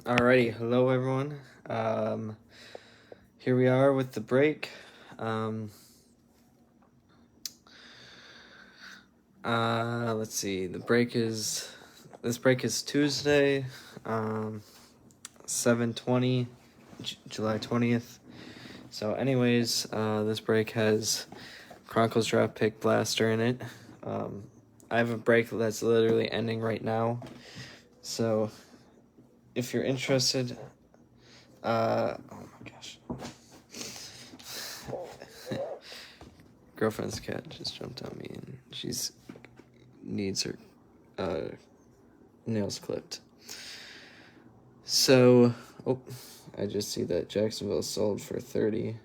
Alrighty, hello everyone. Here we are with the break. Let's see. This break is Tuesday, 7/20, July 20th. So, anyways, this break has Chronicles Draft Pick Blaster in it. I have a break that's literally ending right now. So, if you're interested, oh my gosh. Girlfriend's cat just jumped on me and she's needs her nails clipped. So, I just see that Jacksonville sold for 30.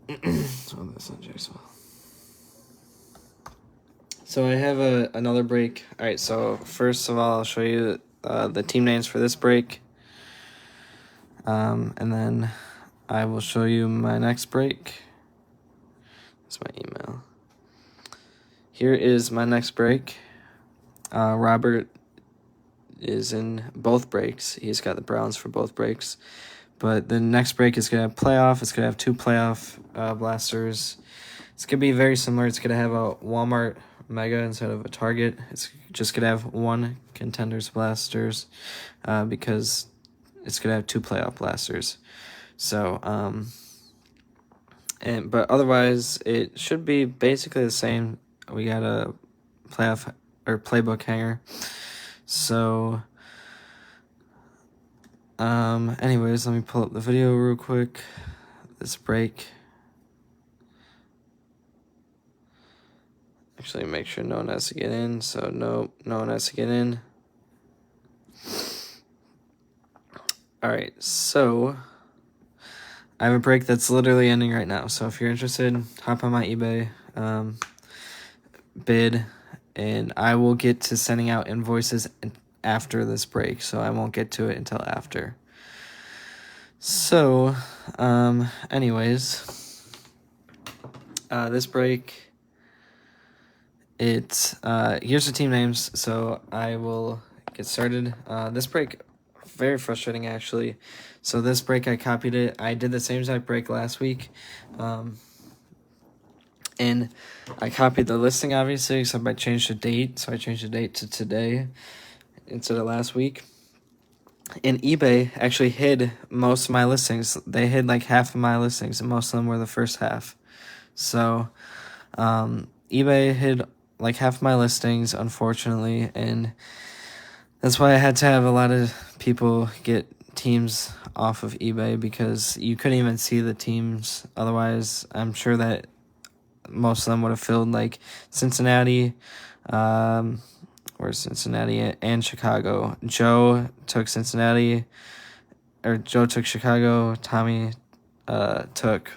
Oh, that's not Jacksonville. So I have another break. All right, so first of all, I'll show you the team names for this break. And then I will show you my next break. That's my email. Here is my next break. Robert is in both breaks. He's got the Browns for both breaks. But the next break is going to have playoff. It's going to have 2 playoff blasters. It's going to be very similar. It's going to have a Walmart Mega instead of a Target. It's just going to have 1 Contenders blasters because it's going to have 2 playoff blasters. So, but otherwise, it should be basically the same. We got a playoff or playbook hanger. So, anyways, let me pull up the video real quick. This break. Actually, make sure no one has to get in. So, no one has to get in. Alright, so I have a break that's literally ending right now. So, if you're interested, hop on my eBay bid, and I will get to sending out invoices after this break. So, I won't get to it until after. So, anyways, this break, it's, here's the team names, so I will get started. This break, very frustrating, actually. So this break, I copied it. I did the same exact break last week, and I copied the listing, obviously, except I changed the date, so I changed the date to today instead of last week. And eBay actually hid most of my listings. They hid like half of my listings, and most of them were the first half. So, eBay hid like half of my listings, unfortunately, and that's why I had to have a lot of people get teams off of eBay because you couldn't even see the teams. Otherwise, I'm sure that most of them would have filled like Cincinnati, where's Cincinnati and Chicago. Joe took Cincinnati, or Joe took Chicago. Tommy took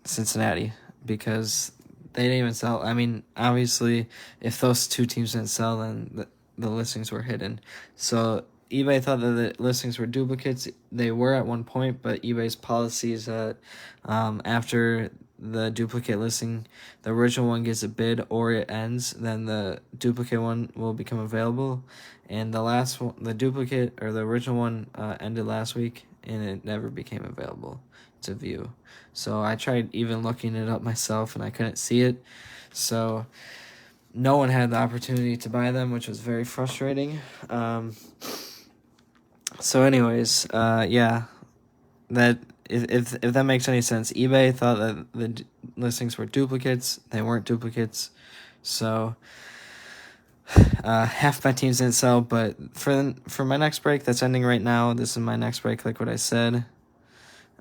Cincinnati because they didn't even sell. I mean, obviously, if those 2 teams didn't sell, then the listings were hidden. So eBay thought that the listings were duplicates. They were at one point, but eBay's policy is that after the duplicate listing, the original one gets a bid or it ends, then the duplicate one will become available. And the last one, the duplicate or the original one ended last week, and it never became available to view. So I tried even looking it up myself, and I couldn't see it. So no one had the opportunity to buy them, which was very frustrating. So anyways, yeah, that if that makes any sense, eBay thought that the listings were duplicates. They weren't duplicates. So half my teams didn't sell, but for my next break that's ending right now, this is my next break, like what I said.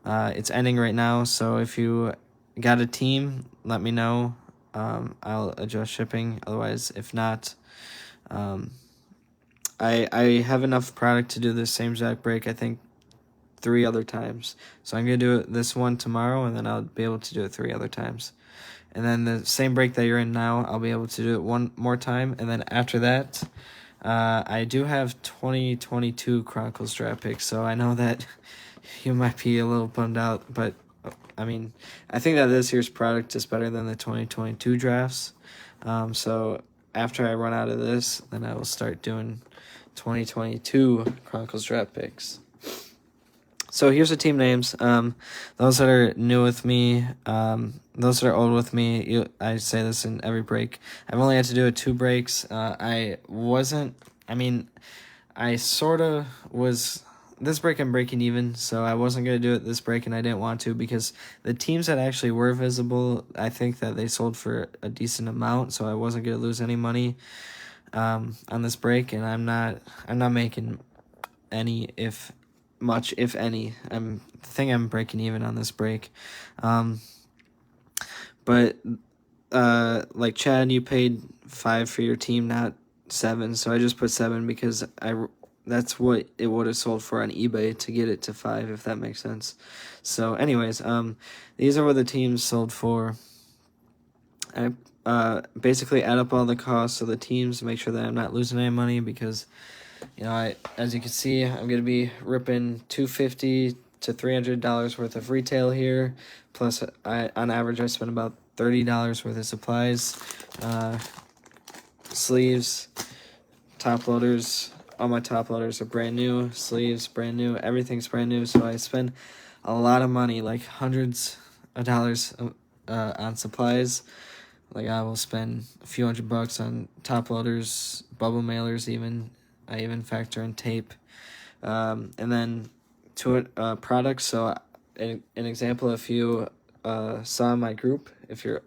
It's ending right now, so if you got a team, let me know. I'll adjust shipping. Otherwise, if not, I have enough product to do the same exact break, I think, 3 other times. So I'm going to do it this one tomorrow, and then I'll be able to do it 3 other times. And then the same break that you're in now, I'll be able to do it 1 more time. And then after that, I do have 2022 Chronicles draft picks, so I know that you might be a little bummed out, but I mean, I think that this year's product is better than the 2022 drafts. So after I run out of this, then I will start doing 2022 Chronicles draft picks. So here's the team names. Those that are new with me, those that are old with me, I say this in every break. I've only had to do it 2 breaks. I sort of was. This break I'm breaking even, so I wasn't going to do it this break, and I didn't want to because the teams that actually were visible, I think that they sold for a decent amount, so I wasn't going to lose any money on this break, and I'm not making any, if any. I'm breaking even on this break. But like Chad, you paid 5 for your team, not 7, so I just put 7 because that's what it would have sold for on eBay to get it to 5, if that makes sense. So anyways, these are what the teams sold for. I basically add up all the costs of the teams to make sure that I'm not losing any money because, as you can see, I'm going to be ripping $250 to $300 worth of retail here. Plus, on average, I spend about $30 worth of supplies, sleeves, top loaders. All my top loaders are brand new, sleeves brand new, everything's brand new. So I spend a lot of money, like hundreds of dollars on supplies. Like I will spend a few $100 on top loaders, bubble mailers even. I even factor in tape. And then products. So an example, if you saw my group, if you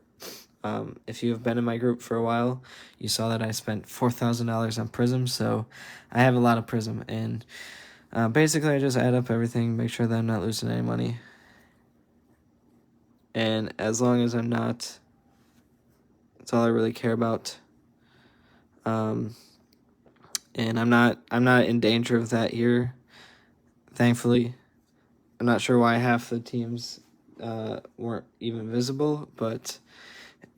have been in my group for a while, you saw that I spent $4,000 on Prism, so I have a lot of Prism, and basically I just add up everything, make sure that I'm not losing any money, and as long as I'm not, that's all I really care about. And I'm not in danger of that here, thankfully. I'm not sure why half the teams weren't even visible, but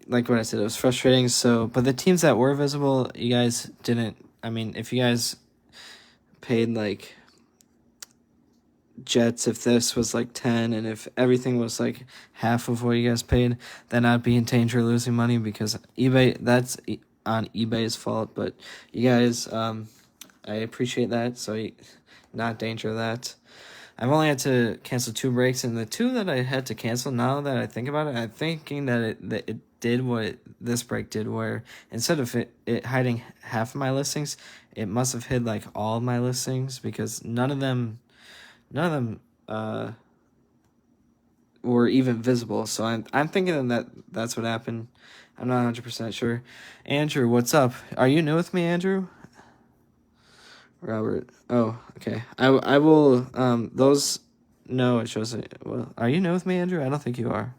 like what I said, it was frustrating. So, but the teams that were visible, you guys didn't. I mean, if you guys paid like Jets, if this was like 10, and if everything was like half of what you guys paid, then I'd be in danger of losing money because eBay. That's on eBay's fault. But you guys, I appreciate that. So, not danger of that. I've only had to cancel 2 breaks, and the 2 that I had to cancel, now that I think about it, I'm thinking that it did what this break did, where instead of it hiding half of my listings, it must have hid like all of my listings because none of them were even visible. So I'm thinking that that's what happened. I'm not 100% sure. Andrew, what's up? Are you new with me, Andrew? Robert. Oh, okay. I will those. No, it shows it. Well, are you new with me, Andrew? I don't think you are.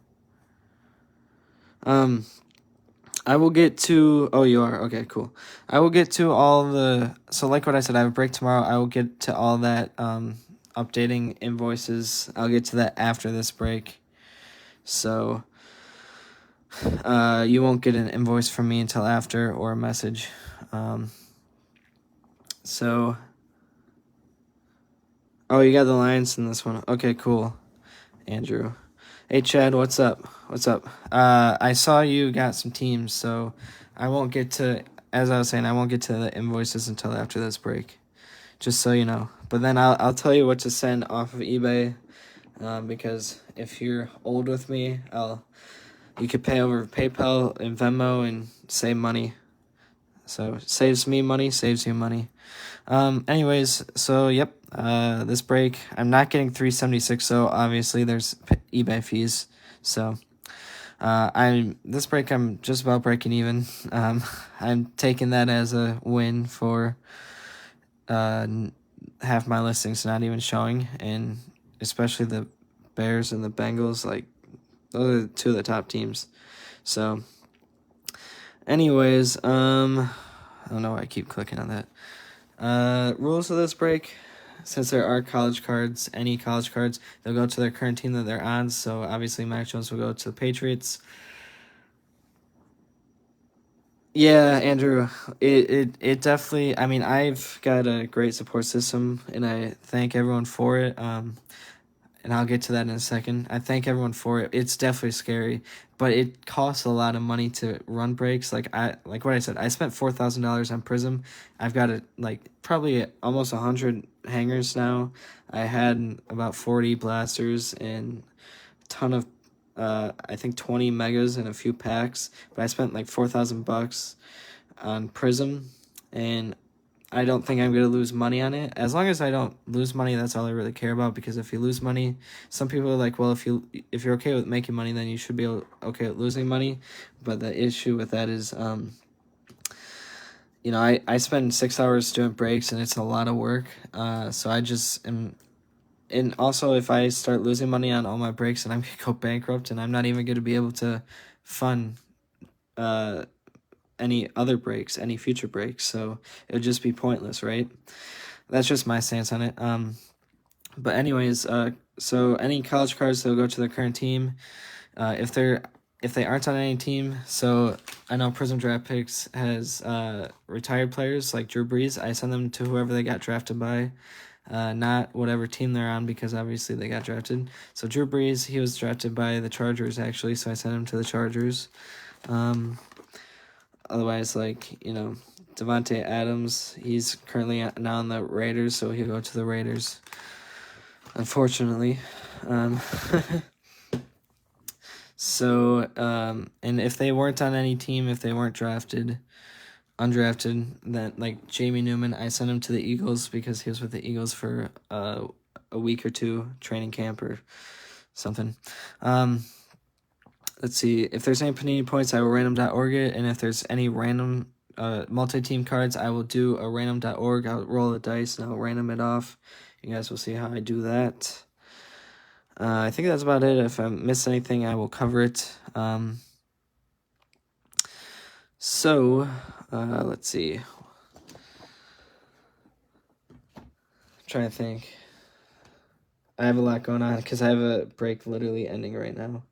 I will get to. Oh, you are. Okay, cool. I will get to all the. So, like what I said, I have a break tomorrow. I will get to all that updating invoices. I'll get to that after this break. So, you won't get an invoice from me until after, or a message. So. Oh, you got the Lions in this one. Okay, cool. Andrew. Hey, Chad, what's up? What's up? I saw you got some teams, so I won't get to, as I was saying, I won't get to the invoices until after this break, just so you know. But then I'll tell you what to send off of eBay, because if you're old with me, you could pay over PayPal and Venmo and save money. So saves me money, saves you money. Anyways, so yep. This break, I'm not getting 376, so obviously there's eBay fees. So, this break, I'm just about breaking even. I'm taking that as a win for half my listings not even showing, and especially the Bears and the Bengals, like those are 2 of the top teams. So, anyways, I don't know why I keep clicking on that. Rules of this break. Since there are college cards, any college cards, they'll go to their current team that they're on. So obviously Mac Jones will go to the Patriots. Yeah, Andrew, it definitely, I mean, I've got a great support system, and I thank everyone for it. and I'll get to that in a second. I thank everyone for it. It's definitely scary, but it costs a lot of money to run breaks. Like what I said, I spent $4,000 on Prism. I've got probably almost 100 hangers now. I had about 40 blasters and a ton of I think 20 megas and a few packs, but I spent like $4,000 on Prism, and I don't think I'm going to lose money on it. As long as I don't lose money, that's all I really care about, because if you lose money, some people are like, well, if you're okay with making money, then you should be okay with losing money. But the issue with that is, I spend 6 hours doing breaks, and it's a lot of work. So I just am. And also, if I start losing money on all my breaks, then I'm going to go bankrupt, and I'm not even going to be able to fund any other breaks, any future breaks. So it would just be pointless, right? That's just my stance on it. But anyways, so any college cards that will go to their current team, if they aren't on any team. So I know Prism Draft Picks has retired players like Drew Brees. I send them to whoever they got drafted by, not whatever team they're on, because obviously they got drafted. So Drew Brees, he was drafted by the Chargers actually, so I sent him to the Chargers. Otherwise, Devontae Adams, he's currently now on the Raiders, so he'll go to the Raiders, unfortunately. So, and if they weren't on any team, if they weren't undrafted, then like Jamie Newman, I sent him to the Eagles because he was with the Eagles for a week or two, training camp or something. Let's see, if there's any Panini points, I will random.org it, and if there's any random multi-team cards, I will do a random.org. I'll roll the dice and I'll random it off. You guys will see how I do that. I think that's about it. If I miss anything, I will cover it. Let's see. I'm trying to think. I have a lot going on because I have a break literally ending right now.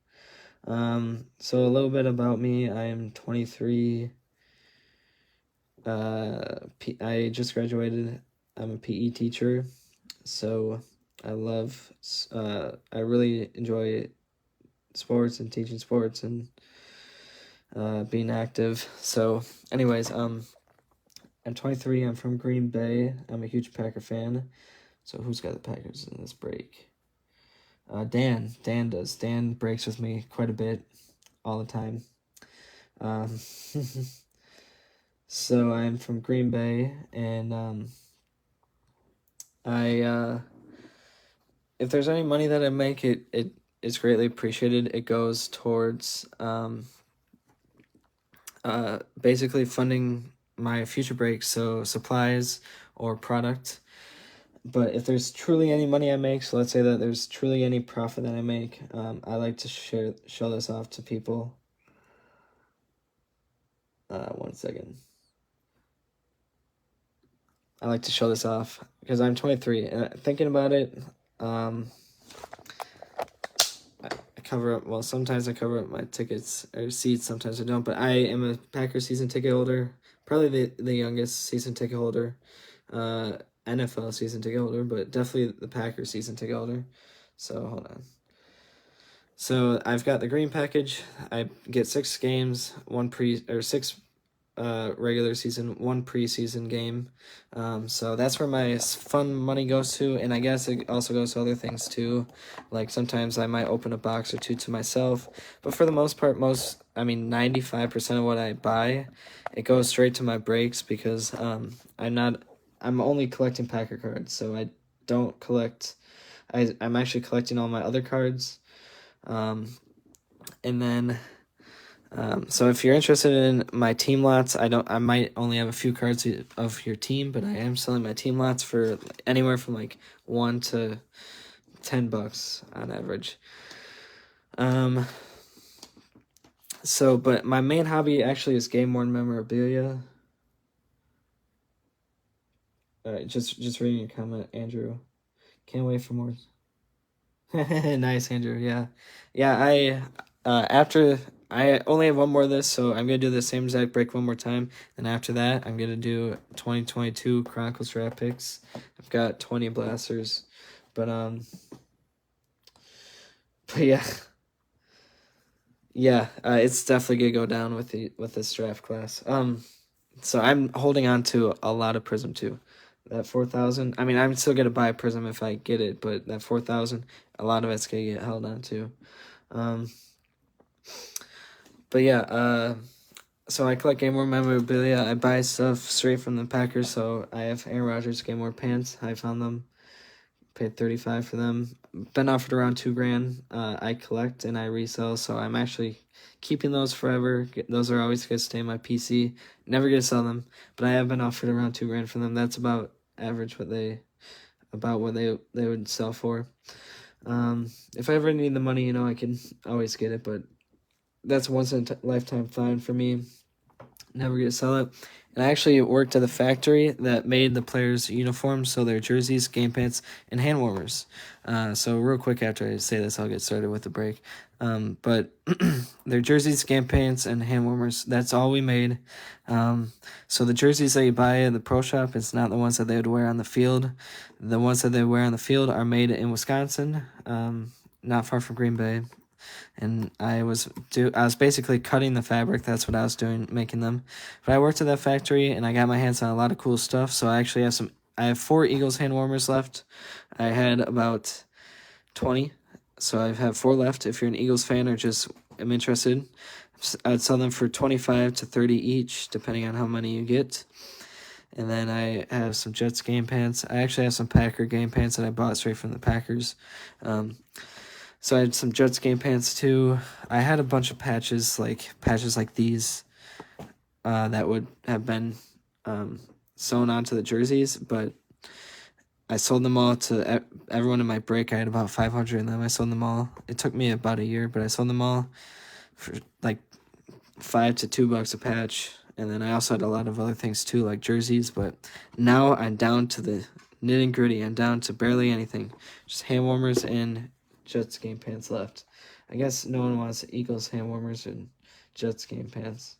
So a little bit about me. I am 23. I just graduated. I'm a PE teacher, so I really enjoy sports and teaching sports and being active. So anyways, I'm 23. I'm from Green Bay. I'm a huge Packer fan. So who's got the Packers in this break? Dan does. Dan breaks with me quite a bit, all the time. So I'm from Green Bay, and if there's any money that I make, it's greatly appreciated. It goes towards basically funding my future breaks, so supplies or product. But if there's truly any money I make, so let's say that there's truly any profit that I make, I like to show this off to people. 1 second. I like to show this off because I'm 23, and thinking about it, I cover up, well, sometimes I cover up my tickets or seats, sometimes I don't, but I am a Packers season ticket holder, probably the youngest season ticket holder, NFL season ticket holder, but definitely the Packers season ticket holder. So hold on. So I've got the green package. I get 6 games, 6 regular season, 1 preseason game. So that's where my fun money goes to, and I guess it also goes to other things too. Like sometimes I might open a box or two to myself, but for the most part, 95% of what I buy, it goes straight to my breaks because I'm only collecting Packer cards, so I don't collect. I'm actually collecting all my other cards, and then. So if you're interested in my team lots, I might only have a few cards of your team, but I am selling my team lots for anywhere from like $1 to $10 on average. But my main hobby actually is game worn memorabilia. All right, just reading your comment, Andrew. Can't wait for more. Nice, Andrew. Yeah. After I only have one more of this, so I'm gonna do the same exact break one more time. And after that, I'm gonna do 2022 Chronicles draft picks. I've got 20 blasters, but But yeah, it's definitely gonna go down with this draft class. So I'm holding on to a lot of Prism too. That 4,000. I mean, I'm still gonna buy a Prism if I get it, but that 4,000, a lot of it's gonna get held on to. But yeah, so I collect Game War memorabilia. I buy stuff straight from the Packers. So I have Aaron Rodgers Game War pants. I found them, paid $35 for them. Been offered around $2,000. I collect and I resell, so I'm actually keeping those forever. Those are always gonna stay in my PC. Never gonna sell them, but I have been offered around $2,000 for them. That's about average what they would sell for. If I ever need the money, I can always get it, but that's once in a lifetime find for me. Never gonna sell it. And I actually worked at the factory that made the players' uniforms, so their jerseys, game pants, and hand warmers. So real quick after I say this, I'll get started with the break. But their jerseys, game pants, and hand warmers, that's all we made. So the jerseys that you buy at the pro shop, it's not the ones that they would wear on the field. The ones that they wear on the field are made in Wisconsin, not far from Green Bay. And I was basically cutting the fabric. That's what I was doing, making them. But I worked at that factory, and I got my hands on a lot of cool stuff. So I actually have I have 4 Eagles hand warmers left. I had about 20, so I have 4 left. If you're an Eagles fan or just am interested, I'd sell them for 25 to 30 each, depending on how many you get. And then I have some Jets game pants. I actually have some Packer game pants that I bought straight from the Packers. So I had some Jets game pants too. I had a bunch of patches like these that would have been sewn onto the jerseys, but I sold them all to everyone in my break. I had about 500 of them. I sold them all. It took me about a year, but I sold them all for like $5 to $2 a patch. And then I also had a lot of other things too, like jerseys. But now I'm down to the nitty gritty. I'm down to barely anything, just hand warmers and Jets game pants left. I guess no one wants Eagles hand warmers and Jets game pants.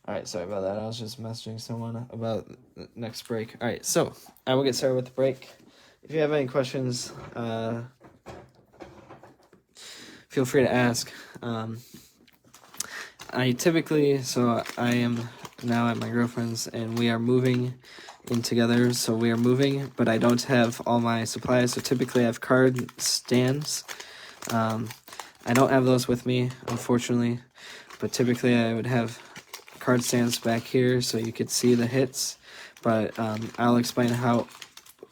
All right, sorry about that. I was just messaging someone about the next break. All right, so I will get started with the break. If you have any questions, feel free to ask. I am now at my girlfriend's, and we are moving in together. So we are moving, but I don't have all my supplies. So typically I have card stands. I don't have those with me, unfortunately, but typically I would have card stands back here so you could see the hits. But I'll explain how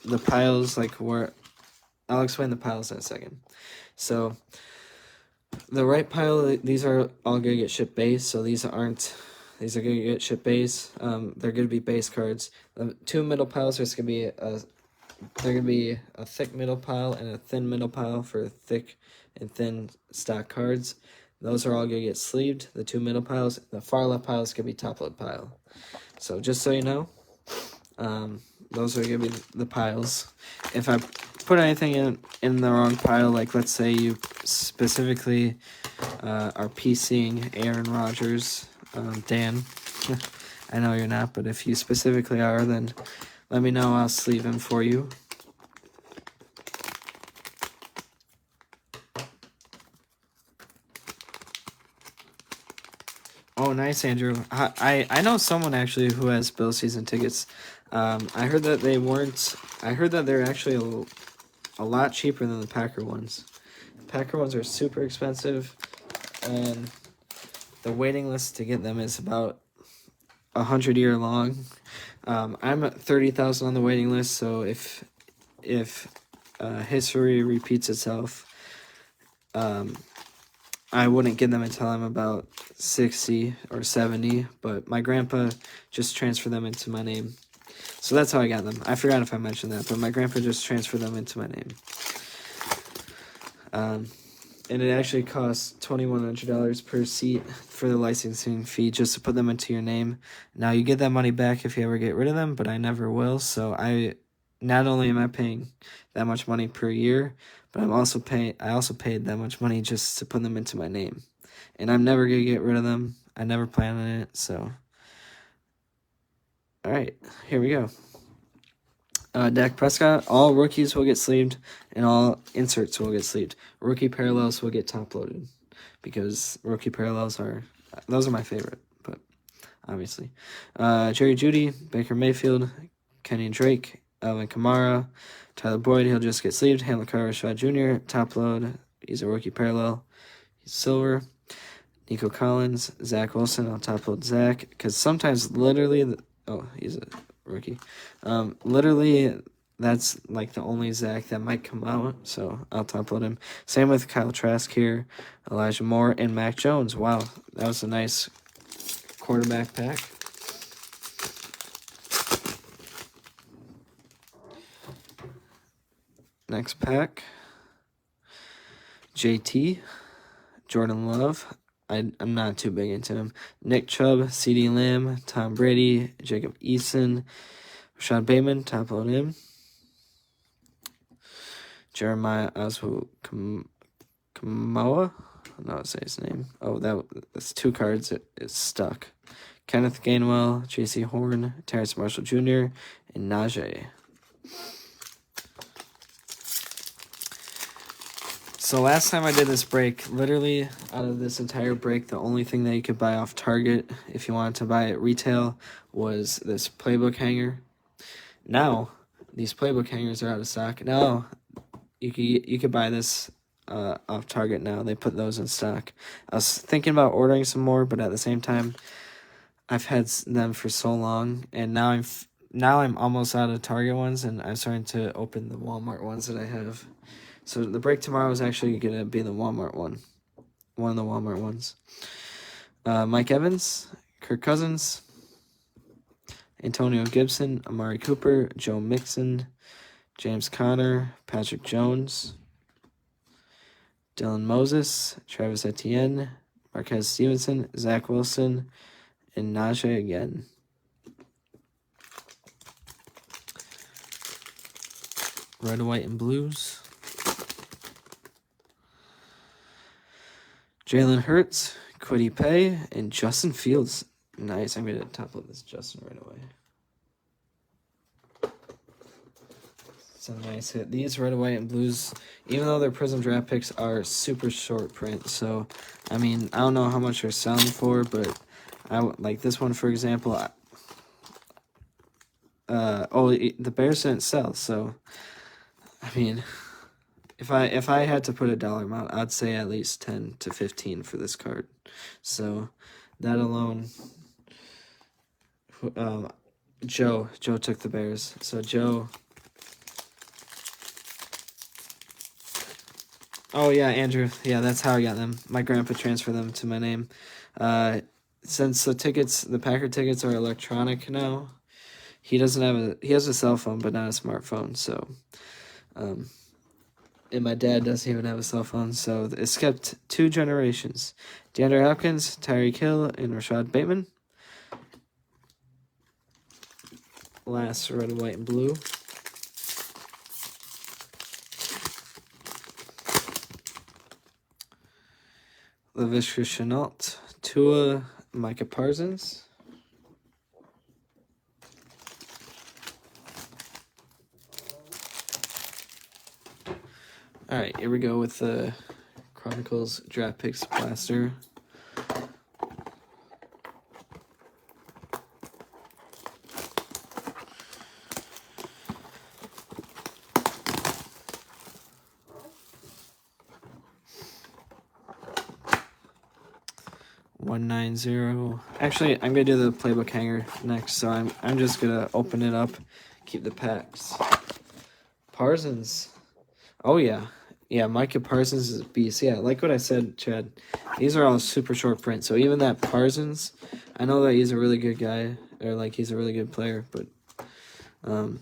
the piles I'll explain the piles in a second. So the right pile, these are all gonna get shipped base, so these are gonna get shipped base. They're gonna be base cards. The 2 middle piles, they're gonna be a thick middle pile and a thin middle pile for thick and thin stock cards. Those are all gonna get sleeved, the 2 middle piles. The far left pile is gonna be top load pile. So just so you know, those are gonna be the piles. If I put anything in the wrong pile, like let's say you specifically are PCing Aaron Rodgers, Dan, I know you're not, but if you specifically are, then let me know. I'll sleeve him for you. Oh, nice, Andrew. I know someone actually who has Bills season tickets. I heard that they're actually a lot cheaper than the Packer ones. The Packer ones are super expensive, and the waiting list to get them is about 100-year long. I'm at 30,000 on the waiting list, so if history repeats itself, I wouldn't get them until I'm about 60 or 70, but my grandpa just transferred them into my name. So that's how I got them. I forgot if I mentioned that, but my grandpa just transferred them into my name. and it actually costs $2,100 per seat for the licensing fee just to put them into your name. Now you get that money back if you ever get rid of them, but I never will. So not only am I paying that much money per year, but I also paid that much money just to put them into my name, and I'm never gonna get rid of them. I never plan on it. So, all right, here we go. Dak Prescott, all rookies will get sleeved, and all inserts will get sleeved. Rookie parallels will get top loaded, because rookie parallels those are my favorite, but obviously. Jerry Jeudy, Baker Mayfield, Kenny Drake, Alvin Kamara, Tyler Boyd, he'll just get sleeved. Hamilcar Rashad Jr., top load, he's a rookie parallel, he's silver. Nico Collins, Zach Wilson, I'll top load Zach, because sometimes literally, he's a rookie. Literally, that's like the only Zach that might come out, so I'll top load him. Same with Kyle Trask here, Elijah Moore, and Mac Jones. Wow, that was a nice quarterback pack. Next pack, JT, Jordan Love. I'm not too big into him. Nick Chubb, CeeDee Lamb, Tom Brady, Jacob Eason, Rashad Bateman, top load him. Jeremiah Owusu-Koramoah. I don't know how to say his name. Oh, that's 2 cards. It's stuck. Kenneth Gainwell, J.C. Horn, Terrence Marshall Jr., and Najee. So last time I did this break, literally out of this entire break, the only thing that you could buy off Target if you wanted to buy it retail was this playbook hanger. Now, these playbook hangers are out of stock. Now, you could buy this off Target now. They put those in stock. I was thinking about ordering some more, but at the same time, I've had them for so long, and now I'm almost out of Target ones, and I'm starting to open the Walmart ones that I have. So the break tomorrow is actually going to be the Walmart one. One of the Walmart ones. Mike Evans, Kirk Cousins, Antonio Gibson, Amari Cooper, Joe Mixon, James Conner, Patrick Jones, Dylan Moses, Travis Etienne, Marquez Stevenson, Zach Wilson, and Najee again. Red, white, and blues. Jalen Hurts, Kwity Paye, and Justin Fields. Nice. I'm going to top load this Justin right away. It's a nice hit. These red, white, and blues, even though their Prism draft picks are super short print, so, I mean, I don't know how much they're selling for, but like this one, for example, the Bears didn't sell, so, I mean, if I had to put a dollar amount, I'd say at least 10 to 15 for this card. So that alone, Joe took the Bears. So Joe. Oh yeah, Andrew. Yeah, that's how I got them. My grandpa transferred them to my name. Since the Packer tickets are electronic now, he has a cell phone but not a smartphone. So, and my dad doesn't even have a cell phone, so it skipped 2 generations. DeAndre Hopkins, Tyreek Hill, and Rashad Bateman. Last red, white, and blue. Laviska Shenault, Tua, Micah Parsons. All right, here we go with the Chronicles Draft Picks Blaster. $190. Actually, I'm gonna do the playbook hanger next, so I'm just gonna open it up, keep the packs. Parsons. Oh yeah. Yeah, Micah Parsons is a beast. Yeah, like what I said, Chad. These are all super short print. So even that Parsons, I know that he's a really good guy, or like he's a really good player, but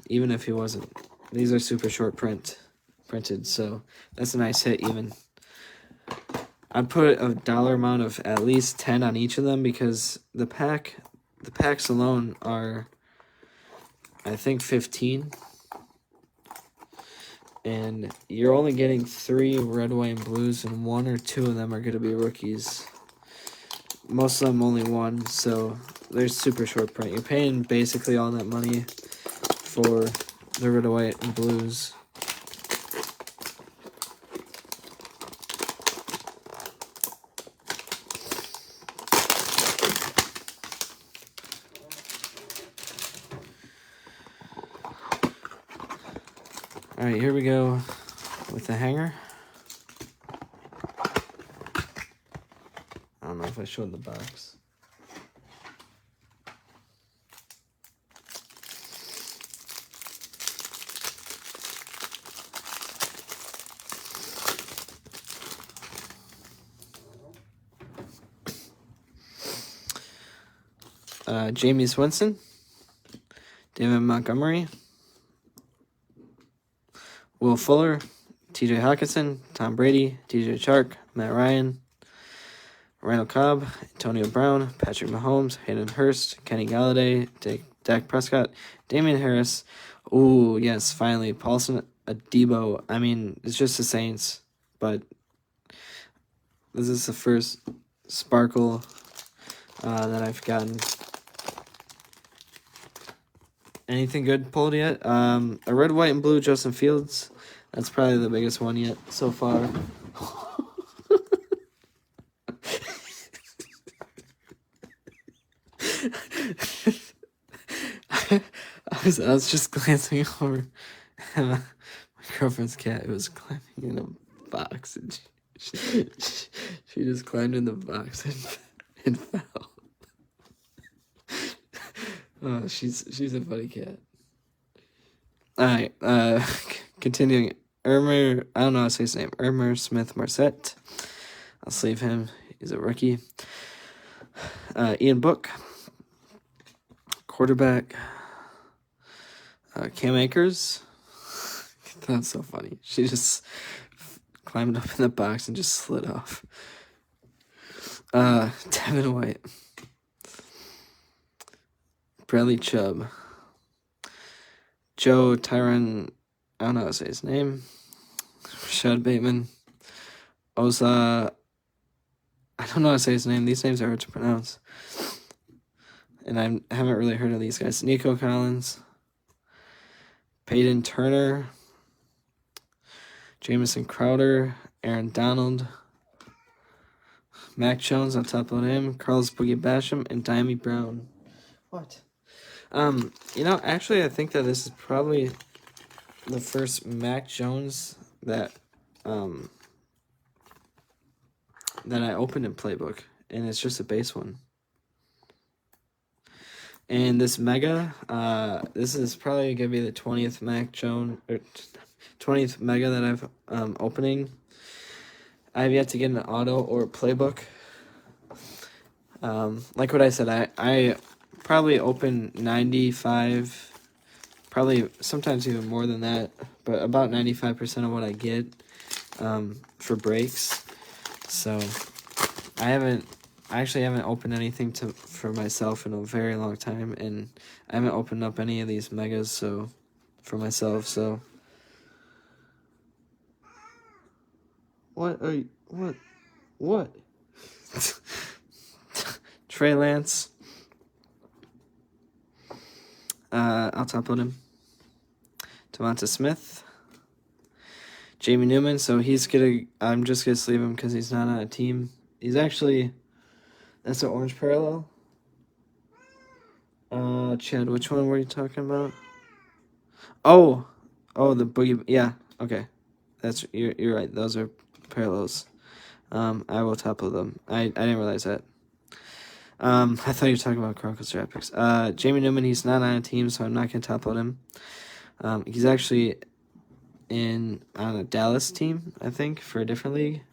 even if he wasn't, these are super short printed. So that's a nice hit even. I'd put a dollar amount of at least 10 on each of them because the packs alone are, I think, 15. And you're only getting 3 red, white, and blues, and 1 or 2 of them are going to be rookies. Most of them only 1, so they're super short print. You're paying basically all that money for the red, white, and blues. Alright, here we go with the hanger. I don't know if I showed the box. Jameis Winston, David Montgomery, Will Fuller, TJ Hawkinson, Tom Brady, DJ Chark, Matt Ryan, Randall Cobb, Antonio Brown, Patrick Mahomes, Hayden Hurst, Kenny Galladay, Dak Prescott, Damian Harris. Ooh, yes, finally, Paulson Adebo. I mean, it's just the Saints, but this is the first sparkle that I've gotten. Anything good pulled yet? A red, white, and blue Justin Fields. That's probably the biggest one yet so far. I was just glancing over at my girlfriend's cat. It was climbing in a box, and she just climbed in the box and fell. Oh, she's a funny cat. All right, continuing. I don't know how to say his name. Smith Marset. I'll sleeve him. He's a rookie. Ian Book. Quarterback. Cam Akers. That's so funny. She just climbed up in the box and just slid off. Devin White. Bradley Chubb. Joe Tyron, I don't know how to say his name. Rashad Bateman. Osa, I don't know how to say his name. These names are hard to pronounce. And I haven't really heard of these guys. Nico Collins. Peyton Turner. Jamison Crowder. Aaron Donald. Mac Jones on top of him. Carlos Boogie Basham. And Diami Brown. What? Actually, I think that this is probably the first Mac Jones that I opened in Playbook, and it's just a base one. And this Mega, this is probably gonna be the 20th Mac Jones or 20th Mega that I've opening. I have yet to get an auto or a Playbook. Like what I said, I probably open 95, probably sometimes even more than that, but about 95% of what I get for breaks. So I actually haven't opened anything for myself in a very long time, and I haven't opened up any of these megas for myself. So what? Trey Lance. I'll top load him. Devonta Smith. Jamie Newman, so I'm just gonna sleeve him because he's not on a team. He's actually, that's an orange parallel. Chad, which one were you talking about? Oh, the boogie, yeah, okay. You're right, those are parallels. I will top load them. I didn't realize that. I thought you were talking about Chronicles draft picks. Jamie Newman, he's not on a team, so I'm not going to top load him. He's actually on a Dallas team, I think, for a different league.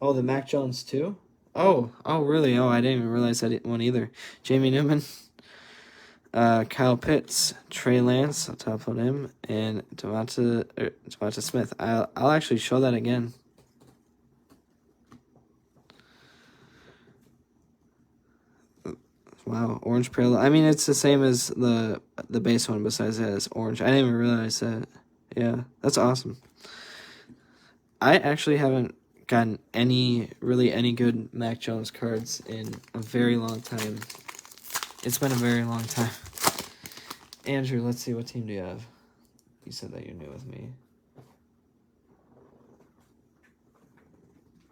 Oh, the Mac Jones too? Oh, really? Oh, I didn't even realize that one either. Jamie Newman, Kyle Pitts, Trey Lance, I'll top load him, and Devonta Smith. I'll actually show that again. Wow, orange parallel. I mean, it's the same as the base one. Besides that, it's orange. I didn't even realize that. Yeah, that's awesome. I actually haven't gotten any good Mac Jones cards in a very long time. It's been a very long time. Andrew, let's see, what team do you have? You said that you're new with me.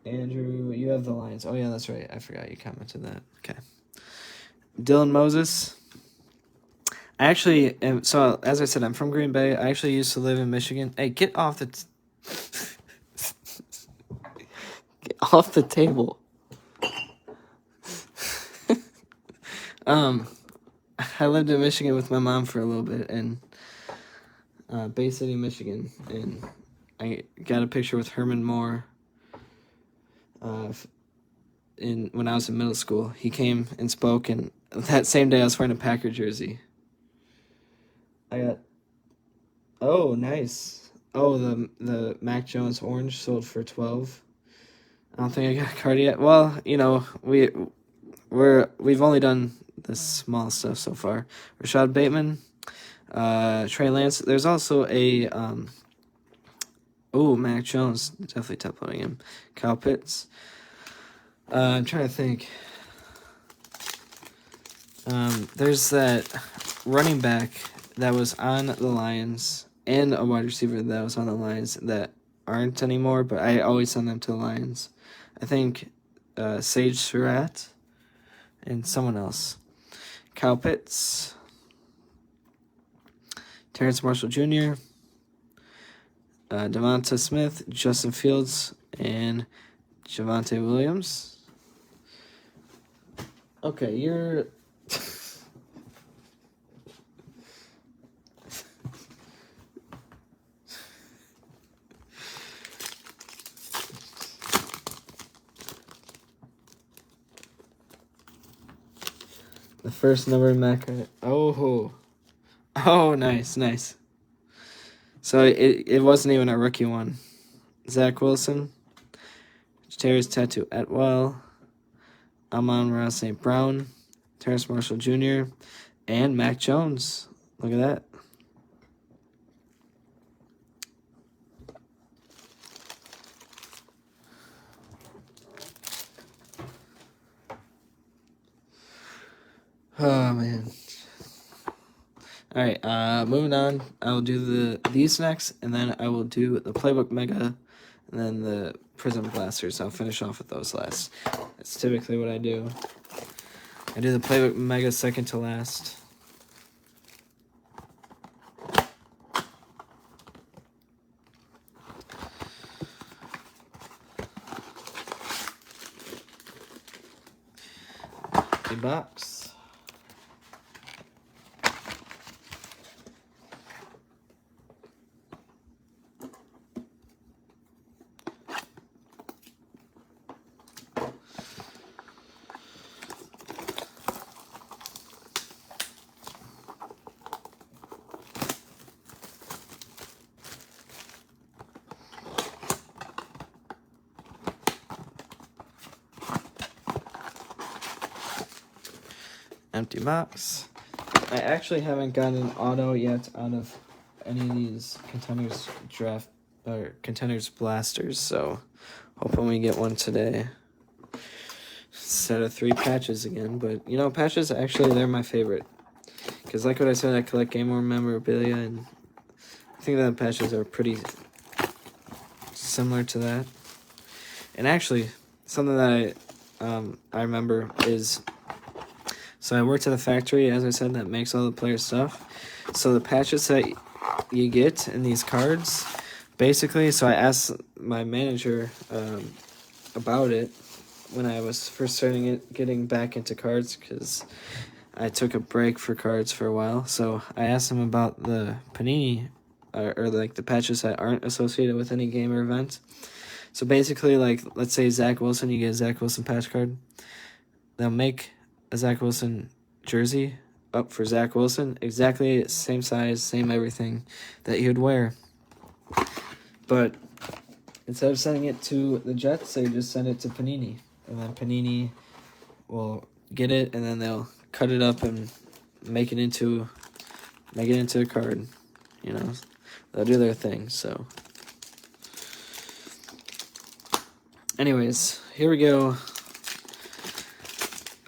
Andrew, you have the Lions. Oh yeah, that's right. I forgot you commented that. Okay. Dylan Moses. I actually am, so as I said, I'm from Green Bay. I actually used to live in Michigan. Hey, get off the get off the table. I lived in Michigan with my mom for a little bit in Bay City, Michigan, and I got a picture with Herman Moore. When I was in middle school, he came and spoke, and that same day I was wearing a Packer jersey. Oh, nice. Oh, the Mac Jones orange sold for 12. I don't think I got a card yet. Well, we've only done the small stuff so far. Rashad Bateman, Trey Lance. There's also a Mac Jones, definitely top loading him. Kyle Pitts. I'm trying to think. There's that running back that was on the Lions and a wide receiver that was on the Lions that aren't anymore, but I always send them to the Lions. I think Sage Surratt and someone else. Kyle Pitts, Terrence Marshall Jr., Devonta Smith, Justin Fields, and Javonte Williams. Okay, you're... The first number Mac. Oh, nice. So it wasn't even a rookie one. Zach Wilson, Terry's Tattoo Atwell, Amon-Ra St. Brown, Terrence Marshall Jr., and Mac Jones. Look at that. Oh man. All right, moving on. I will do these next, and then I will do the Playbook Mega, and then the Prism Blasters. I'll finish off with those last. That's typically what I do. I do the Playbook Mega second to last. A box. Empty box. I actually haven't gotten an auto yet out of any of these Contenders draft or Contenders blasters, so hoping we get one today. Set of 3 patches again, but patches actually they're my favorite. Because like what I said, I collect Game Over memorabilia, and I think that patches are pretty similar to that. And actually, something that I remember is, so I worked at a factory, as I said, that makes all the players' stuff. So the patches that you get in these cards, basically, so I asked my manager about it when I was first getting back into cards, because I took a break for cards for a while. So I asked him about the Panini, or like the patches that aren't associated with any game or event. So basically, like, let's say Zach Wilson, you get a Zach Wilson patch card. They'll make a Zach Wilson jersey up for Zach Wilson, exactly same size, same everything that he would wear. But instead of sending it to the Jets, they just send it to Panini. And then Panini will get it, and then they'll cut it up and make it into a card. You know, they'll do their thing. So, anyways, here we go.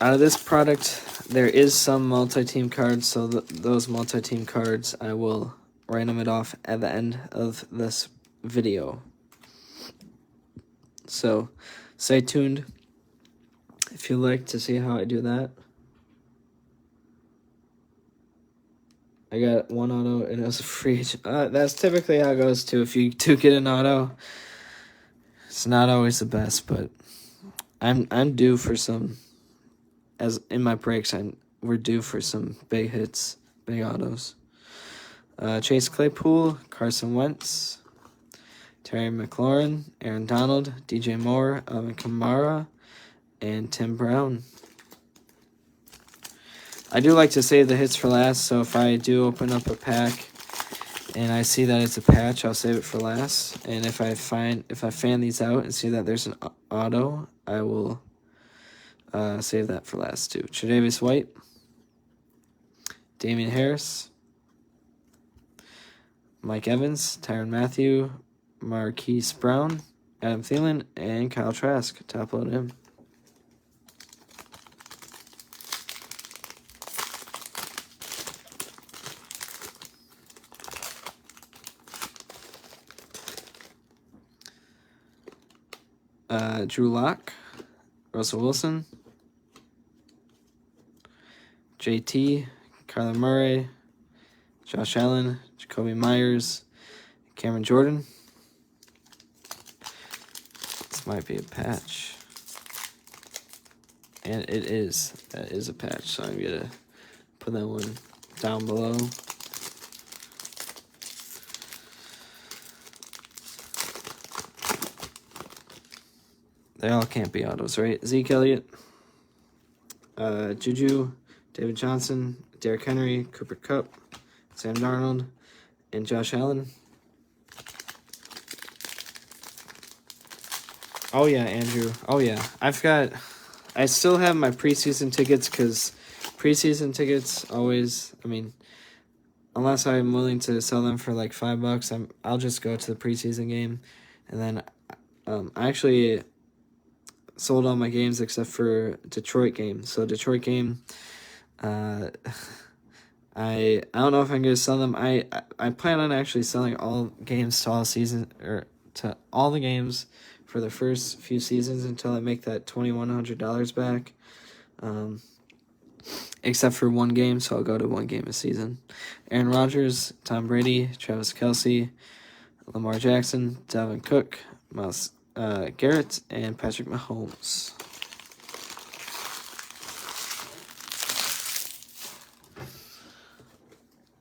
Out of this product, there is some multi-team cards, so those multi-team cards, I will random it off at the end of this video. So, stay tuned if you'd like to see how I do that. I got one auto, and it was a free. That's typically how it goes, too. If you do get an auto, it's not always the best, but I'm due for some. As in my breaks, we're due for some big hits, big autos. Chase Claypool, Carson Wentz, Terry McLaurin, Aaron Donald, DJ Moore, Alvin Kamara, and Tim Brown. I do like to save the hits for last, so if I do open up a pack and I see that it's a patch, I'll save it for last. And if I fan these out and see that there's an auto, I will save that for last too. Tre'Davious White, Damian Harris, Mike Evans, Tyrann Mathieu, Marquise Brown, Adam Thielen, and Kyle Trask. Top load him. Drew Lock, Russell Wilson, JT, Kyler Murray, Josh Allen, Jacoby Myers, Cameron Jordan. This might be a patch. And it is. That is a patch, so I'm going to put that one down below. They all can't be autos, right? Zeke Elliott, Juju, David Johnson, Derrick Henry, Cooper Kupp, Sam Darnold, and Josh Allen. Oh, yeah, Andrew. Oh, yeah. I still have my preseason tickets because preseason tickets always, unless I'm willing to sell them for like $5, I'll just go to the preseason game. And then I actually sold all my games except for Detroit game. So Detroit game, I don't know if I'm gonna sell them. I plan on actually selling all games to all season or to all the games for the first few seasons until I make that $2,100 back. Except for one game, so I'll go to one game a season. Aaron Rodgers, Tom Brady, Travis Kelce, Lamar Jackson, Dalvin Cook, Myles Garrett, and Patrick Mahomes.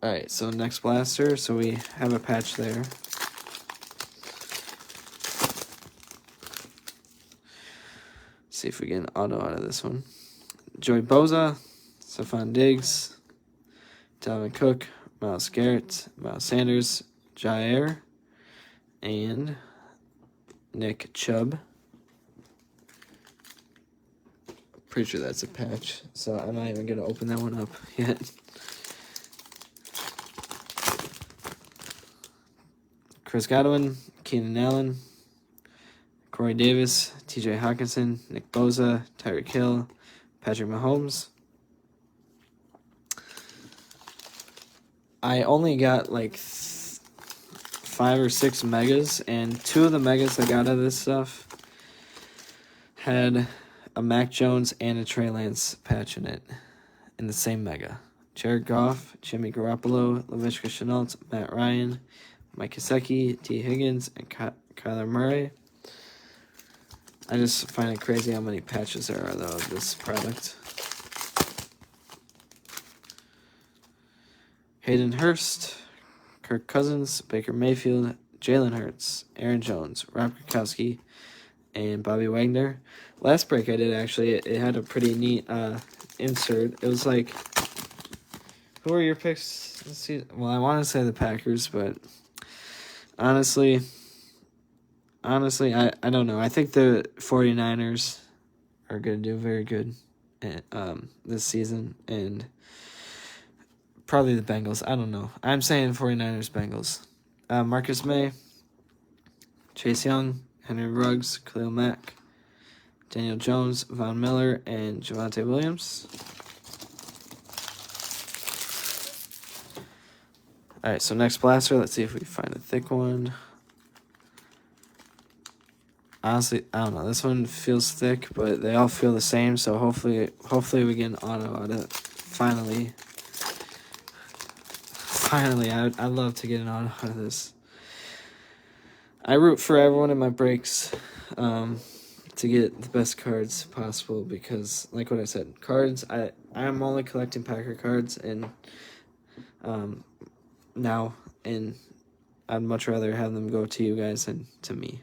Alright, so next blaster. So we have a patch there. See if we get an auto out of this one. Joey Bosa, Stephon Diggs, Dalvin Cook, Myles Garrett, Miles Sanders, Jair, and Nick Chubb. Pretty sure that's a patch, so I'm not even going to open that one up yet. Chris Godwin, Keenan Allen, Corey Davis, TJ Hawkinson, Nick Bosa, Tyreek Hill, Patrick Mahomes. I only got like 5 or 6 megas, and 2 of the megas I got out of this stuff had a Mac Jones and a Trey Lance patch in it, in the same mega. Jared Goff, Jimmy Garoppolo, Laviska Shenault, Matt Ryan, Mike Gesicki, T. Higgins, and Kyler Murray. I just find it crazy how many patches there are, though, of this product. Hayden Hurst, Kirk Cousins, Baker Mayfield, Jalen Hurts, Aaron Jones, Rob Gronkowski, and Bobby Wagner. Last break I did, actually, it had a pretty neat insert. It was like, who are your picks? Let's see. Well, I want to say the Packers, but honestly, I don't know. I think the 49ers are going to do very good. this season, and probably the Bengals. I don't know. I'm saying 49ers Bengals. Marcus May, Chase Young, Henry Ruggs, Khalil Mack, Daniel Jones, Von Miller, and Javonte Williams. All right, so next blaster. Let's see if we can find a thick one. Honestly, I don't know. This one feels thick, but they all feel the same. So hopefully we get an auto out of it. Finally, I'd love to get an auto out of this. I root for everyone in my breaks to get the best cards possible because, like what I said, cards. I'm only collecting Packer cards, and now, and I'd much rather have them go to you guys than to me.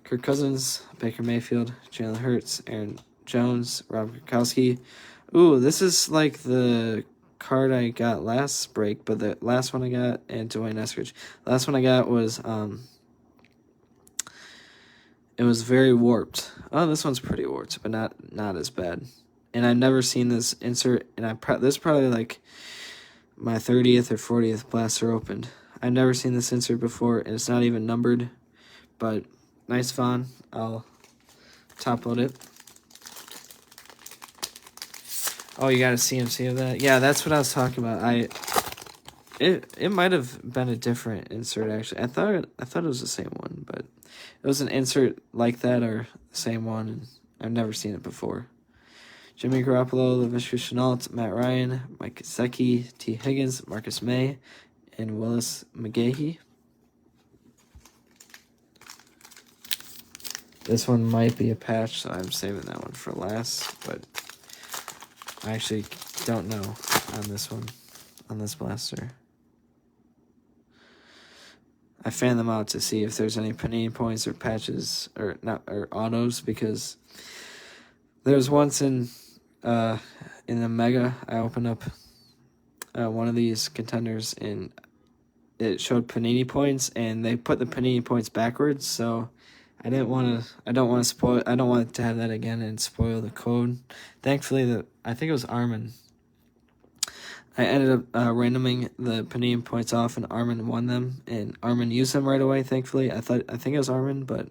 Kirk Cousins, Baker Mayfield, Jalen Hurts, Aaron Jones, Rob Gronkowski. Ooh, this is like the card I got last break, but the last one I got, and Dwayne Eskridge. Last one I got was it was very warped. Oh, this one's pretty warped, but not as bad. And I've never seen this insert, and this is probably like my 30th or 40th blaster opened. I've never seen this insert before, and it's not even numbered, but nice Von. I'll top load it. Oh, you got a CMC of that? Yeah, that's what I was talking about. It might have been a different insert actually. I thought it was the same one, but it was an insert like that or the same one, and I've never seen it before. Jimmy Garoppolo, Laviska Shenault, Matt Ryan, Mike Gesicki, T. Higgins, Marcus May, and Willis McGahee. This one might be a patch, so I'm saving that one for last, but I actually don't know on this one, on this blaster. I fan them out to see if there's any Panini points or patches or autos, because there was once in the Mega, I opened up one of these contenders and it showed Panini points, and they put the Panini points backwards, so I don't want to have that again and spoil the code. Thankfully, I think it was Armin. I ended up randoming the Panini points off, and Armin won them, and Armin used them right away, thankfully. I think it was Armin, but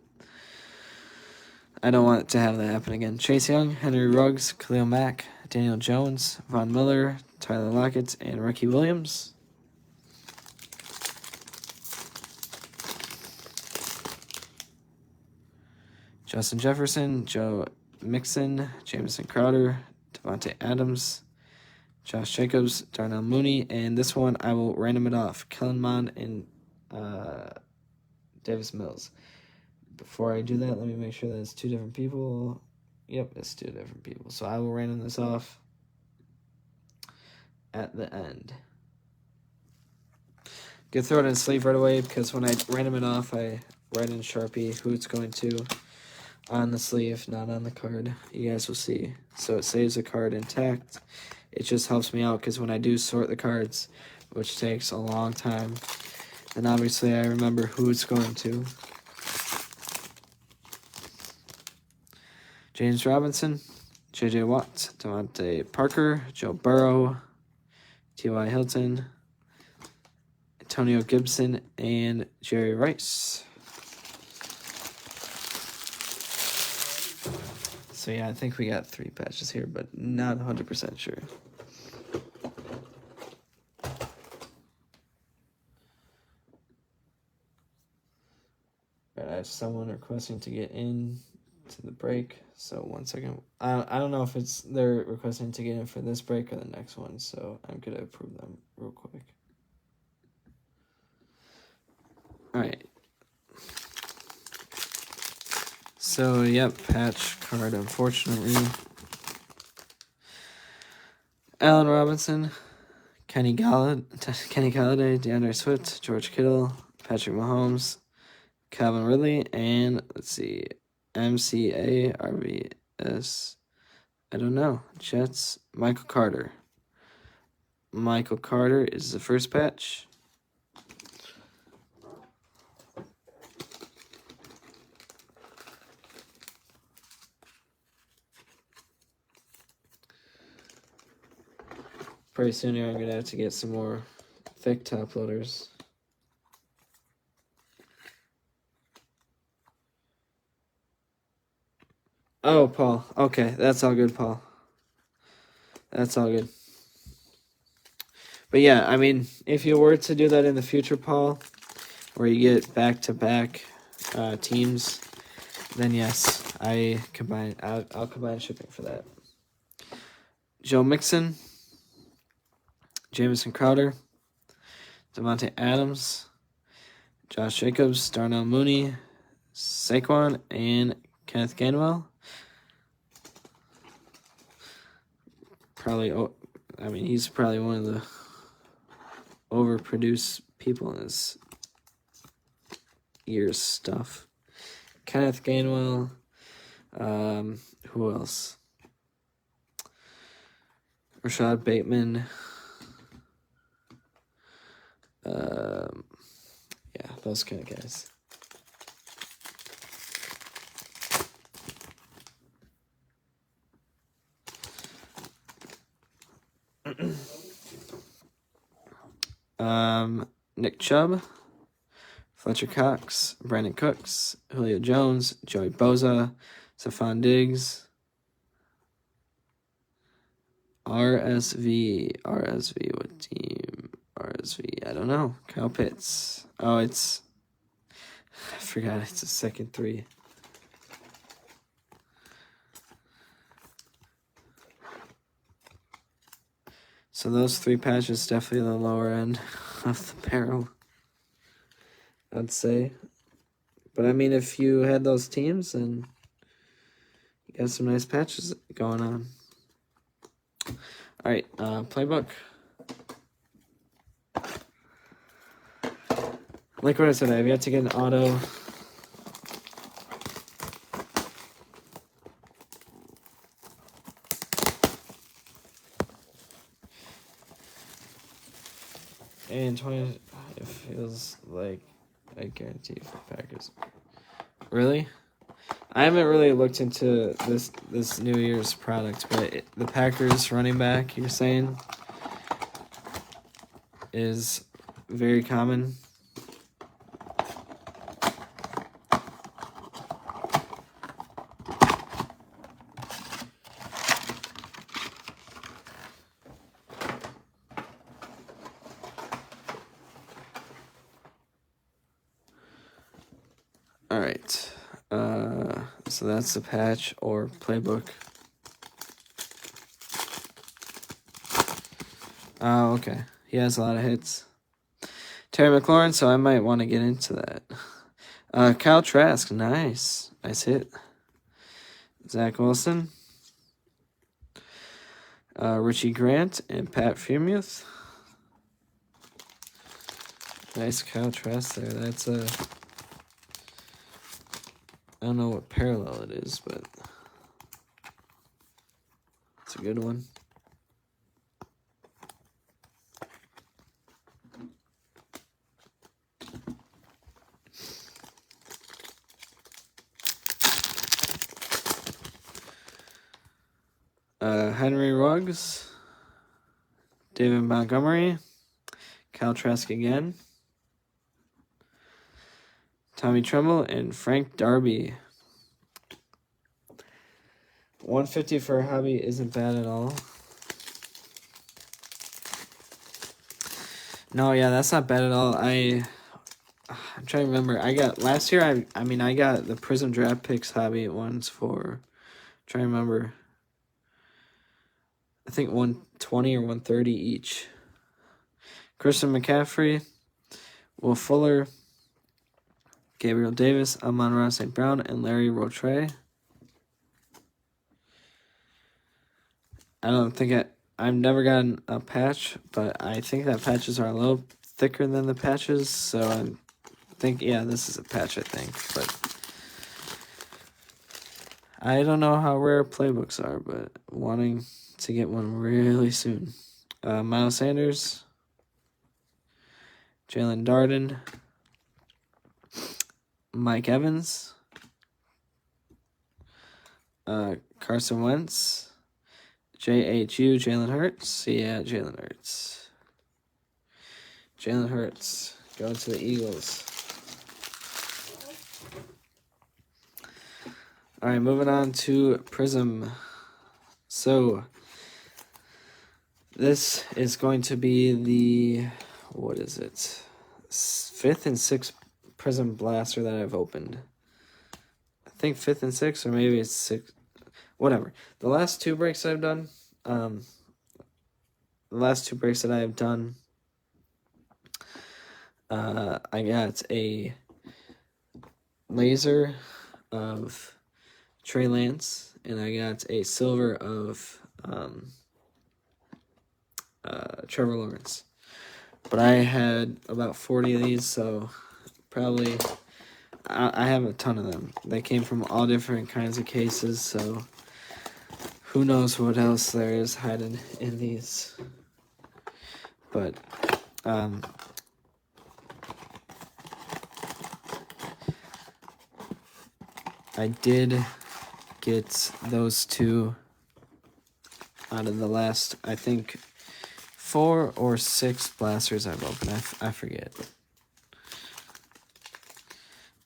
I don't want to have that happen again. Chase Young, Henry Ruggs, Khalil Mack, Daniel Jones, Von Miller, Tyler Lockett, and Ricky Williams. Justin Jefferson, Joe Mixon, Jamison Crowder, Devontae Adams, Josh Jacobs, Darnell Mooney, and this one I will random it off. Kellen Mond and Davis Mills. Before I do that, let me make sure that it's two different people. Yep, it's two different people. So I will random this off at the end. Good, throw it in sleeve right away, because when I random it off, I write in Sharpie who it's going to on the sleeve, not on the card. You guys will see. So it saves the card intact. It just helps me out, because when I do sort the cards, which takes a long time, then obviously I remember who it's going to. James Robinson, J.J. Watt, Devontae Parker, Joe Burrow, T.Y. Hilton, Antonio Gibson, and Jerry Rice. So yeah, I think we got 3 patches here, but not 100% sure. All right, I have someone requesting to get in to the break, so 1 second. I don't know if they're requesting to get in for this break or the next one, so I'm gonna approve them real quick. All right. So, yep, patch card, unfortunately. Allen Robinson, Kenny Galladay, DeAndre Swift, George Kittle, Patrick Mahomes, Calvin Ridley, and let's see, MCA, RVS, I don't know, Jets, Michael Carter. Michael Carter is the first patch. pretty soon here I'm going to have to get some more thick top loaders. Oh, Paul. Okay, that's all good, Paul. That's all good. But yeah, I mean, if you were to do that in the future, Paul, where you get back-to-back teams, then yes, I'll combine shipping for that. Joe Mixon, Jamison Crowder, Devontae Adams, Josh Jacobs, Darnell Mooney, Saquon, and Kenneth Gainwell. He's probably one of the overproduced people in this year's stuff. Kenneth Gainwell. Who else? Rashad Bateman. Yeah, those kind of guys. Nick Chubb, Fletcher Cox, Brandon Cooks, Julio Jones, Joey Bosa, Stephon Diggs, RSV, what team? RSV, I don't know. Kyle Pitts. Oh, I forgot it's a second 3. So those 3 patches definitely the lower end of the barrel, I'd say. But I mean, if you had those teams, then you got some nice patches going on. All right, playbook. Like what I said, I've yet to get an auto. And 20, it feels like I guarantee for Packers. Really? I haven't really looked into this New Year's product, but the Packers running back, you're saying, is very common. All right. So that's the patch or playbook. Oh, okay. He has a lot of hits. Terry McLaurin, so I might want to get into that. Kyle Trask, nice. Nice hit. Zach Wilson. Richie Grant and Pat Freiermuth. Nice Kyle Trask there. That's a... I don't know what parallel it is, but it's a good one. Henry Ruggs, David Montgomery, Kyle Trask again, Tommy Tremble, and Frank Darby. 150 for a hobby isn't bad at all. No, yeah, that's not bad at all. I'm trying to remember. I got last year. I got the Prism Draft Picks hobby ones for. Trying to remember. I think 120 or 130 each. Christian McCaffrey, Will Fuller, Gabriel Davis, Amon-Ra St. Brown, and Larry Rotre. I've never gotten a patch, but I think that patches are a little thicker than the patches, so I think, yeah, this is a patch, I think, but I don't know how rare playbooks are, but wanting to get one really soon. Miles Sanders, Jalen Darden, Mike Evans, Carson Wentz, JHU, Jalen Hurts. Yeah, Jalen Hurts. Jalen Hurts going to the Eagles. All right, moving on to Prism. So this is going to be the, what is it? 5th and 6th Prism Blaster that I've opened. I think 5th and 6th, or maybe it's 6th. Whatever. The last 2 breaks I've done, the last 2 breaks that I have done, I got a laser of Trey Lance, and I got a silver of Trevor Lawrence. But I had about 40 of these, so probably I have a ton of them. They came from all different kinds of cases, so who knows what else there is hiding in these. But I did get those 2 out of the last, I think, 4 or 6 blasters I've opened. I forget.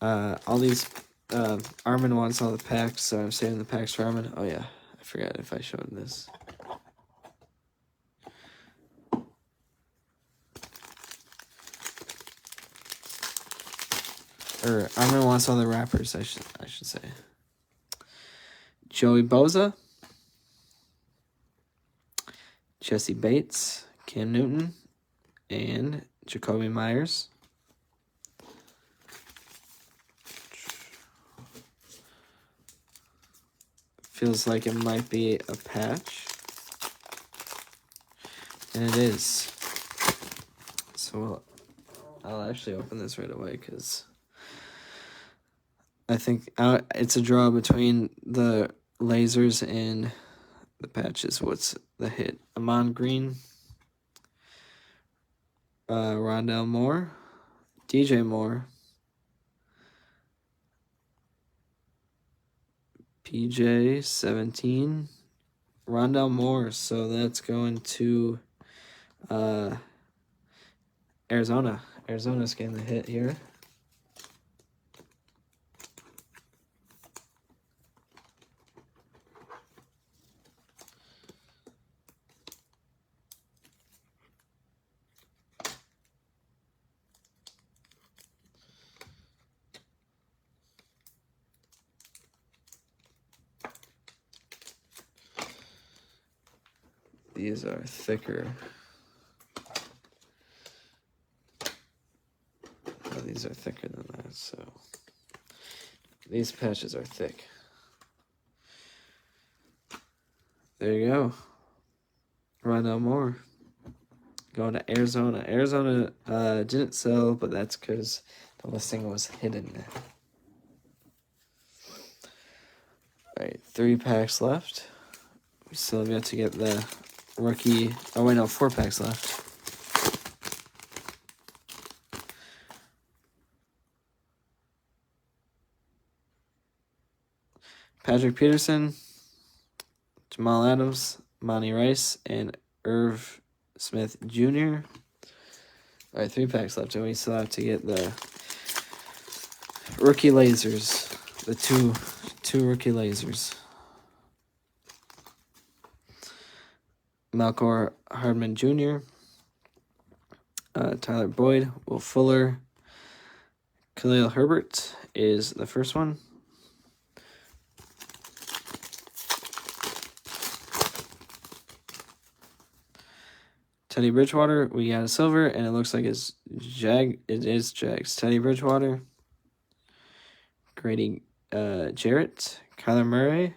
All these, Armin wants all the packs, so I'm saving the packs for Armin. Oh yeah, I forgot if I showed this. Or Armin wants all the wrappers, I should say. Joey Bosa, Jesse Bates, Cam Newton, and Jacoby Myers. Feels like it might be a patch. And it is. So I'll actually open this right away because I think it's a draw between the lasers and the patches. What's the hit? Amon Green, Rondell Moore, DJ Moore, PJ 17, Rondell Moore. So that's going to Arizona. Arizona's getting the hit here. These are thicker. Oh, these are thicker than that, so these patches are thick. There you go. Rondell Moore going to Arizona. Arizona didn't sell, but that's because the listing was hidden. All right, 3 packs left. We still have yet to get the rookie. Oh wait, no, 4 packs left. Patrick Peterson, Jamal Adams, Monty Rice, and Irv Smith Jr. All right, 3 packs left, and we still have to get the rookie lasers, the two rookie lasers. Malcolm Hardman Jr., Tyler Boyd, Will Fuller, Khalil Herbert is the first one. Teddy Bridgewater, we got a silver, and it looks like it's it is Jags. Teddy Bridgewater, Grady Jarrett, Kyler Murray.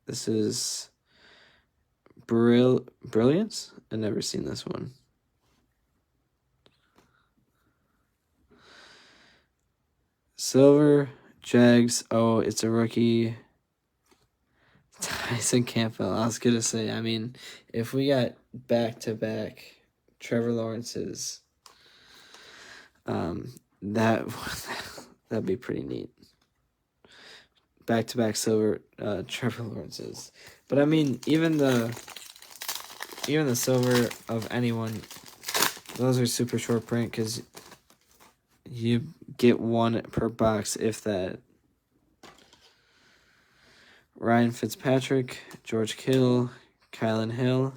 This is Brilliance. I've never seen this one. Silver, Jags. Oh, it's a rookie. Tyson Campbell. I was going to say, I mean, if we got back-to-back Trevor Lawrence's, that'd be pretty neat. Back-to-back silver Trevor Lawrence's. But, I mean, even the even the silver of anyone, those are super short print because you get one per box, if that. Ryan Fitzpatrick, George Kittle, Kylan Hill,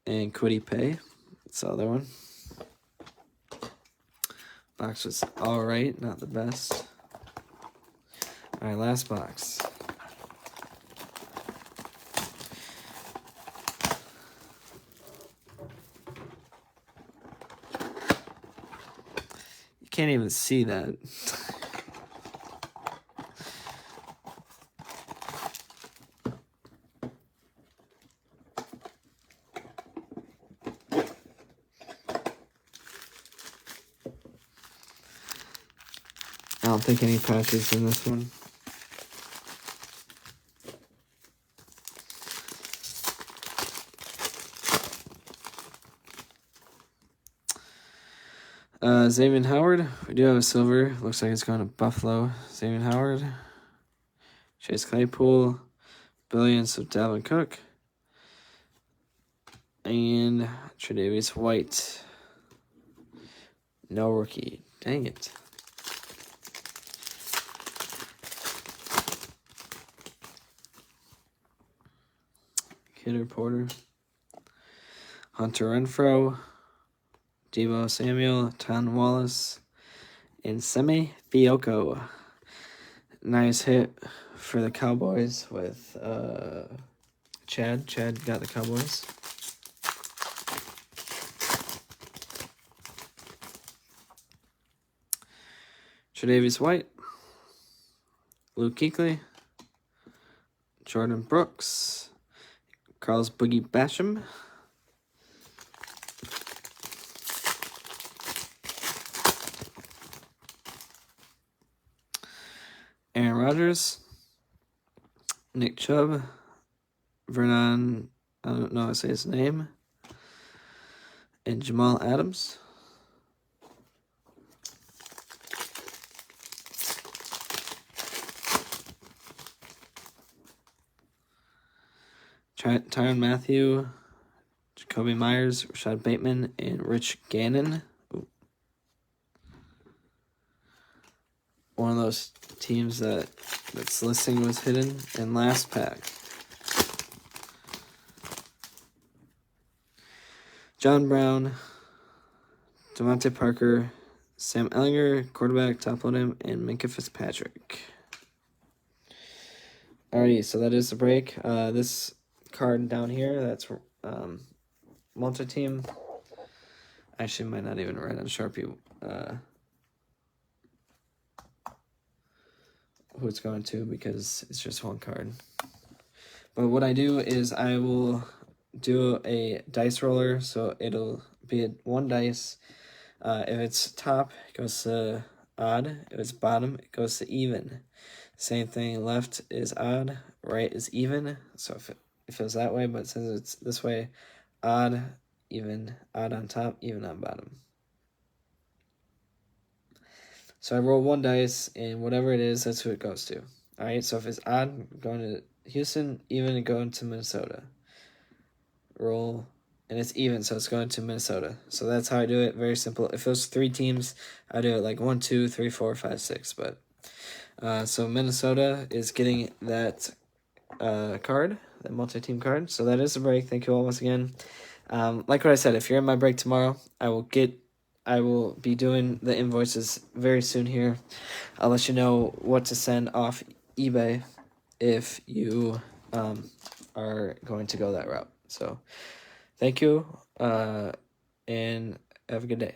and Kwity Paye. That's the other one. Box was alright, not the best. Alright, last box. You can't even see that. I don't think any patches in this one. Xavier Howard. We do have a silver. Looks like it's going to Buffalo. Xavier Howard. Chase Claypool. Billions of Dalvin Cook. And Tre'Davious White. No rookie. Dang it. Kidder Porter. Hunter Renfrow. Deebo Samuel, Ton Wallace, and Semi Fioco. Nice hit for the Cowboys with Chad. Chad got the Cowboys. Tre'Davious White, Luke Kuechly, Jordan Brooks, Carlos Boogie Basham, Aaron Rodgers, Nick Chubb, Vernon, I don't know how to say his name, and Jamal Adams. Tyrann Mathieu, Jacoby Myers, Rashad Bateman, and Rich Gannon. Ooh. One of those teams that's listing was hidden. And last pack. John Brown, Devontae Parker, Sam Ehlinger, quarterback, top load him, and Minkah Fitzpatrick. Alrighty, so that is the break. This card down here, that's multi-team. Actually, might not even write on Sharpie who it's going to because it's just one card. But what I do is I will do a dice roller, so it'll be one dice. If it's top, it goes to odd. If it's bottom, it goes to even. Same thing, left is odd, right is even. So if it feels that way, but since it's this way, odd, even, odd on top, even on bottom. So I roll one dice, and whatever it is, that's who it goes to. All right, so if it's odd, going to Houston, even, going to Minnesota. Roll, and it's even, so it's going to Minnesota. So that's how I do it. Very simple. If it was 3 teams, I do it like 1, 2, 3, 4, 5, 6. But so Minnesota is getting that card, that multi-team card. So that is the break. Thank you all once again. Like what I said, if you're in my break tomorrow, I will be doing the invoices very soon here. I'll let you know what to send off eBay if you are going to go that route. So thank you, and have a good day.